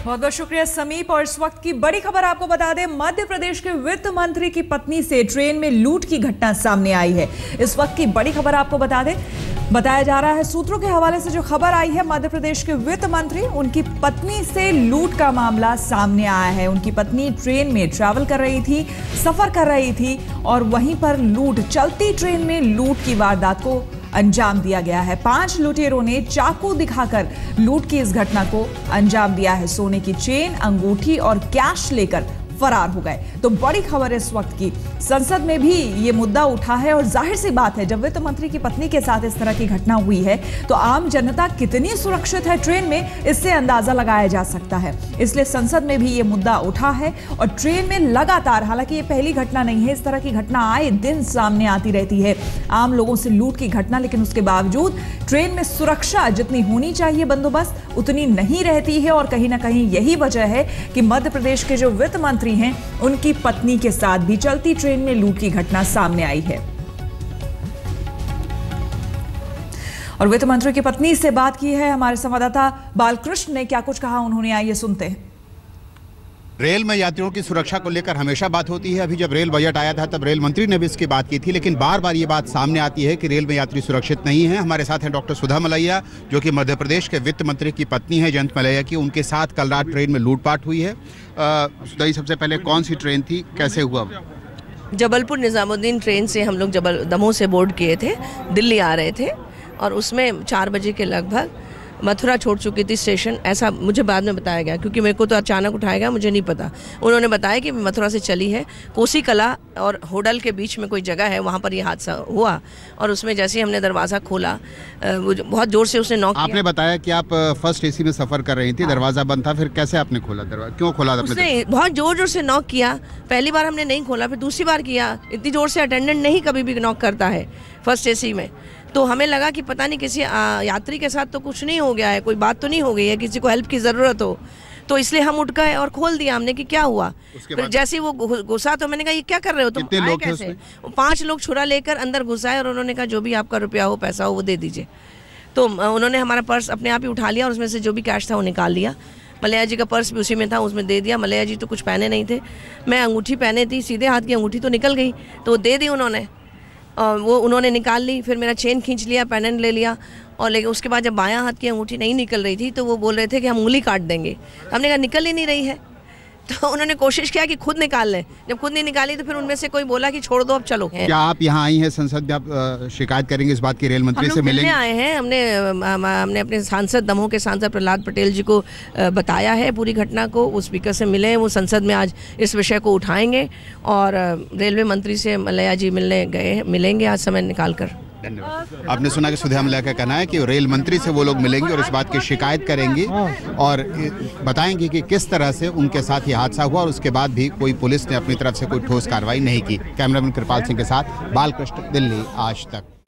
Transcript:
बहुत बहुत शुक्रिया समीप। और इस वक्त की बड़ी खबर आपको बता दें, मध्य प्रदेश के वित्त मंत्री की पत्नी से ट्रेन में लूट की घटना सामने आई है। इस वक्त की बड़ी खबर आपको बता दें, बताया जा रहा है सूत्रों के हवाले से जो खबर आई है, मध्य प्रदेश के वित्त मंत्री उनकी पत्नी से लूट का मामला सामने आया है। उनकी पत्नी ट्रेन में ट्रैवल कर रही थी, सफर कर रही थी और वहीं पर लूट, चलती ट्रेन में लूट की वारदात को अंजाम दिया गया है। 5 लुटेरों ने चाकू दिखाकर लूट की इस घटना को अंजाम दिया है। सोने की चेन, अंगूठी और कैश लेकर फरार हो गए। तो बड़ी खबर इस वक्त की, संसद में भी ये मुद्दा उठा है और जाहिर सी बात है, जब वित्त मंत्री की पत्नी के साथ इस तरह की घटना हुई है तो आम जनता कितनी सुरक्षित है ट्रेन में, इससे अंदाजा लगाया जा सकता है। इसलिए संसद में भी ये मुद्दा उठा है और ट्रेन में लगातार, हालांकि ये पहली घटना नहीं है, इस तरह की घटना आए दिन सामने आती रहती है, आम लोगों से लूट की घटना, लेकिन उसके बावजूद ट्रेन में सुरक्षा जितनी होनी चाहिए, बंदोबस्त उतनी नहीं रहती है। और कहीं ना कहीं यही वजह है कि मध्य प्रदेश के जो वित्त मंत्री हैं, उनकी पत्नी के साथ भी चलती ट्रेन में लूट की घटना सामने आई है। और वित्त मंत्री की पत्नी से बात की है हमारे संवाददाता बालकृष्ण ने। क्या कुछ कहा उन्होंने, आइए सुनते हैं। रेल में यात्रियों की सुरक्षा को लेकर हमेशा बात होती है। अभी जब रेल बजट आया था तब रेल मंत्री ने भी इसकी बात की थी, लेकिन बार बार ये बात सामने आती है कि रेल में यात्री सुरक्षित नहीं है। हमारे साथ हैं डॉक्टर सुधा मलैया, जो कि मध्य प्रदेश के वित्त मंत्री की पत्नी है जयंत मलैया की। उनके साथ कल रात ट्रेन में लूटपाट हुई है। सुधा जी, सबसे पहले कौन सी ट्रेन थी, कैसे हुआ? जबलपुर निज़ामुद्दीन ट्रेन से हम लोग दमोह से बोर्ड किए थे, दिल्ली आ रहे थे और उसमें 4 बजे के लगभग मथुरा छोड़ चुकी थी स्टेशन, ऐसा मुझे बाद में बताया गया, क्योंकि मेरे को तो अचानक उठाया गया, मुझे नहीं पता। उन्होंने बताया कि मथुरा से चली है, कोसी कला और होडल के बीच में कोई जगह है, वहाँ पर ये हादसा हुआ। और उसमें जैसे ही हमने दरवाज़ा खोला, बहुत ज़ोर से उसने नॉक किया। आपने बताया कि आप फर्स्ट AC में सफ़र कर रही थी, दरवाज़ा बंद था, फिर कैसे आपने खोला दरवाज़ा, क्यों खोला? उसने बहुत ज़ोर से नॉक किया। पहली बार हमने नहीं खोला, फिर दूसरी बार किया। इतनी ज़ोर से अटेंडेंट नहीं कभी भी नॉक करता है फर्स्ट AC में। तो हमें लगा कि पता नहीं किसी यात्री के साथ तो कुछ नहीं हो गया है, कोई बात तो नहीं हो गई है, किसी को हेल्प की ज़रूरत हो। तो इसलिए हम उठ गए और खोल दिया हमने कि क्या हुआ। फिर जैसे ही वो घुसा तो मैंने कहा ये क्या कर रहे हो तुम, आए कैसे? 5 लोग छुरा लेकर अंदर घुसाए और उन्होंने कहा जो भी आपका रुपया हो, पैसा हो, वो दे दीजिए। तो उन्होंने हमारा पर्स अपने आप ही उठा लिया और उसमें से जो भी कैश था वो निकाल लिया। मलैया जी का पर्स भी उसी में था, उसमें दे दिया। मलैया जी तो कुछ पहने नहीं थे, मैं अंगूठी पहने थी, सीधे हाथ की अंगूठी तो निकल गई, तो वो दे दी उन्होंने। वो उन्होंने निकाल ली, फिर मेरा चेन खींच लिया, पेंडेंट ले लिया। और लेकिन उसके बाद जब बायां हाथ की अंगूठी नहीं निकल रही थी तो वो बोल रहे थे कि हम उंगली काट देंगे। हमने कहा निकल ही नहीं रही है, तो उन्होंने कोशिश किया कि खुद निकाल लें। जब खुद नहीं निकाली तो फिर उनमें से कोई बोला कि छोड़ दो अब चलो। क्या आप यहाँ आई हैं संसद में, आप शिकायत करेंगे इस बात की, रेल मंत्री से मिलेंगे? आए हैं, हमने अपने सांसद, दमोह के सांसद प्रहलाद पटेल जी को बताया है पूरी घटना को। वो स्पीकर से मिले, वो संसद में आज इस विषय को उठाएंगे और रेलवे मंत्री से मलैया जी मिलने गए, मिलेंगे आज समय निकाल कर। धन्यवाद। आपने सुना कि सुधा मलैया का कहना है कि रेल मंत्री से वो लोग मिलेंगे और इस बात की शिकायत करेंगे और बताएंगे कि किस तरह से उनके साथ ये हादसा हुआ, और उसके बाद भी कोई पुलिस ने अपनी तरफ से कोई ठोस कार्रवाई नहीं की। कैमरामैन कृपाल सिंह के साथ बालकृष्ण, दिल्ली आज तक।